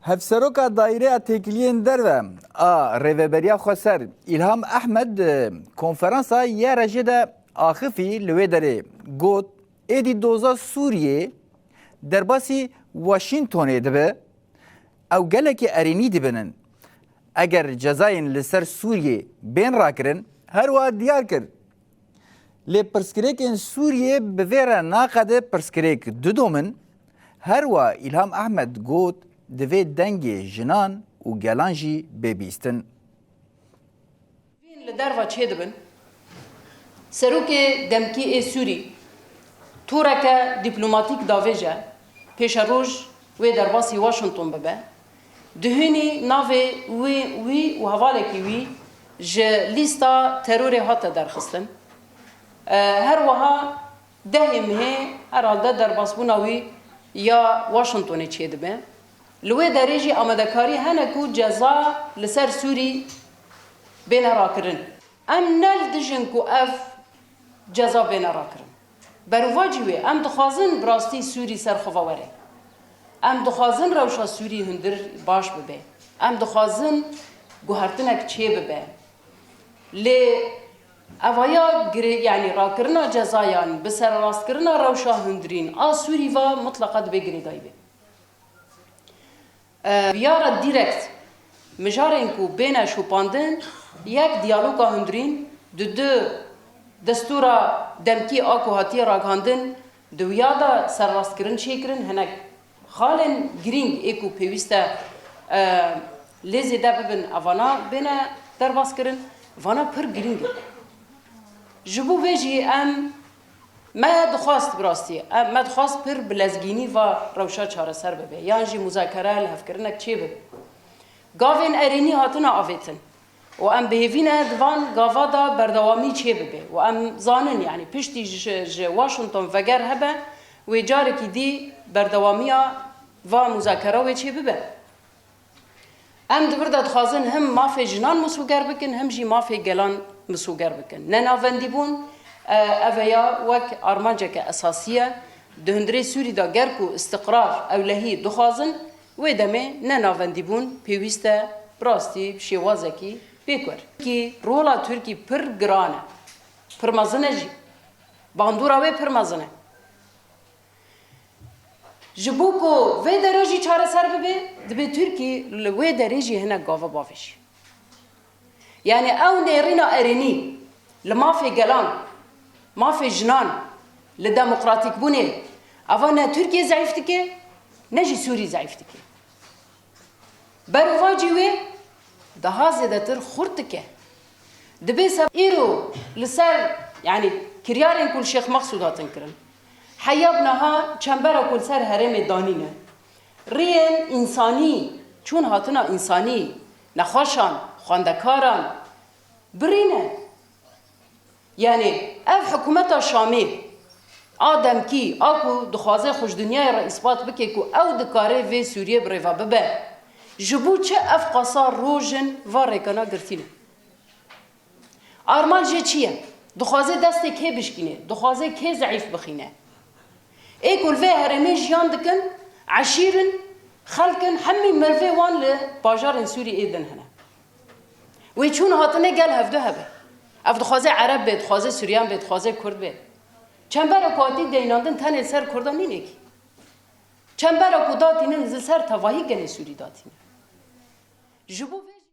Hevseroka daire tekiliyen derve a reveberiya xweser İlham Ahmed konferansa ye reje de axifî li wê derê got êdî doza Sûriyê derbasî Washingtonê dibe ew gelekî erênî dibinin. Eger cezayên li ser Sûriyê bên rakirin her wa diyar kir. Lê pirsgirêkên Sûriyê bi vê re naqede pirsgirêk didomin her wa İlham Ahmed got divê dengê jinan û gelan jî bêbîstin. Li derva çê dibin, serokê demkî ê Sûrî toreke dîplomatîk davêje pêşa roj wê derbasî Washington bibe, dihûnî navê wî û hevalekî wî ji lîsta terorê hate derxistin. Her wiha dehê mihê herhalde derbasbûna wî ya Washingtonê çê dibe. Li wê derê jî amadekarî hene ku ceza li ser Sûrî bêne rakirin. Em neldijin ku ev ceza bêne rakirin. Berûva cî wê em dixwazin bi rastî Sûrî serxwe were. Em dixwazin rewşa Sûrî hundir baş bibe. Em dixwazin guhertinek çê bibe. Lê evaya yani rakirina cezayan bi serrastkirina rewşa hundirîn a Sûrî va mutlaka dibe girêdayî be. Biyara direkt mijarên ku bêne şûpandin yek diyaloga hundirîn di du destûra demkî a ku hatiye ragihandin di wiya da serrastkirin çêkirin hinek xalên girîng ê ku pêwîst e lê zêde bibin evana bêne derbas kirin vana pir girîng e. Ji bo vê jî em me dixwast bi rastî me dixwast pir bi lezgînî va rewşa çareser bibe yan jî muzakere li hevkirinek çê bibe. Gavên erênî hatine avêtin û em bêhêvîne divan gava da berdewamî çê bibe û em zanin yani piştî ji Washington veger hebe wê carekî dî berdewamiya va muzakere wê çê bibe. Em di vir de dixwazin him mafê jinan misûger bikin him jî mafê gelan misûger bikin. Nenavendîbûn ev ya wek armanceke esasî ye di hundirê Sûrî da ger ku istiqrar ewlehî dixwazin wê demê nenavendîbûn pêwîst e bi rastî şêwazekî pêkwer. Rola Tirkî pir giran e, pir mezin e jî. Bandora wê pir mezin e. Ji bo ku vê derê jî çareser bibe, dibe Tirkî li wê derê jî hinek gava bavê jî. Yani ew nêrîna erênî li mafê gelan, mafê jinan, li demokratîkbûnê, ava ne Tirkiye zayıf dike, ne jî Sûrî zayıf dike. Berûva cî wê daha zêdetir xurt dike. Dibe îro li ser yani kiryarên ku li Şêx Mexsûd hatin kirin. Heyab neha çembera ku li ser herêmê danîne. Rêyên însanî, çûn hatina însanî, nexweşan, xwendekaran, birîne. Yani ev hikûmeta Şamê a demkî a ku dixwaze xweşdûnyayê re îspat bike ku ew dikare vê Sûriyê bi rêva bibe. Ji bo çi ev qasa rojin va rêkana girtîne. Arman jê çi ye? Dixwaze destê kê bişkîne, dixwaze kê zeyîf bixîne. Ê ku li vê herêmê jiyan dikin, eşîrin, xelkin hemî mervê wan li bajarên Sûriyê din hene. Wê çûn hatine gel hevdû hebe. Ev dixwaze Ereb bê, dixwaze Sûriyan bê, dixwaze Kurd bê. Çembera ku hatî deynandin tenê ser Kurdan nînekî. Çembera ku datînin zil ser tevahî genê Sûrî datîne. Ji bo vê